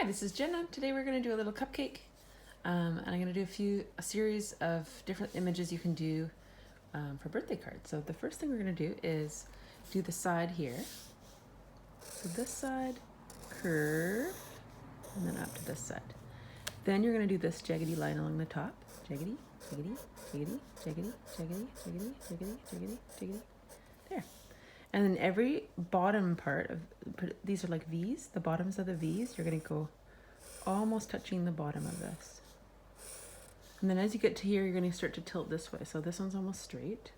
Hi, this is Jennah. Today we're going to do a little cupcake, and I'm going to do a series of different images you can do for birthday cards. So the first thing we're going to do is do the side here. So this side, curve, and then up to this side. Then you're going to do this jaggedy line along the top. Jaggedy, jaggedy, jaggedy, jaggedy, jaggedy, jaggedy, jaggedy, jaggedy, jaggedy. There. And then every bottom part of, these are like V's, the bottoms of the V's, you're going to go almost touching the bottom of this. And then as you get to here, you're going to start to tilt this way. So this one's almost straight.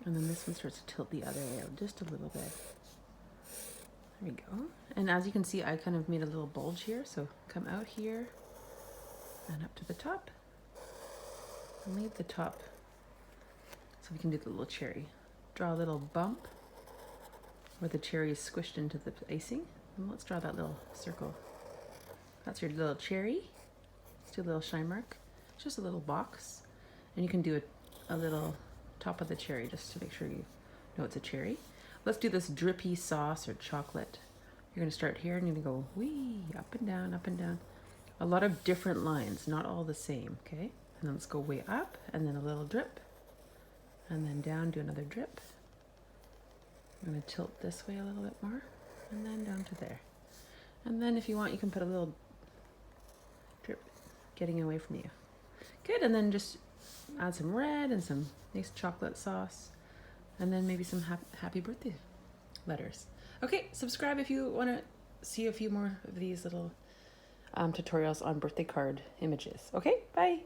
And then this one starts to tilt the other way out just a little bit. There we go. And as you can see, I kind of made a little bulge here. So come out here and up to the top. And leave the top so we can do the little cherry. Draw a little bump where the cherry is squished into the icing. And let's draw that little circle. That's your little cherry. Let's do a little shine mark. Just a little box. And you can do a little top of the cherry just to make sure you know it's a cherry. Let's do this drippy sauce or chocolate. You're going to start here and you're going to go wee, up and down, up and down. A lot of different lines, not all the same, okay? And then let's go way up and then a little drip. And then down, do another drip. I'm going to tilt this way a little bit more, and then down to there. And then if you want, you can put a little drip getting away from you. Good, and then just add some red and some nice chocolate sauce, and then maybe some happy birthday letters. Okay, subscribe if you want to see a few more of these little tutorials on birthday card images. Okay, bye.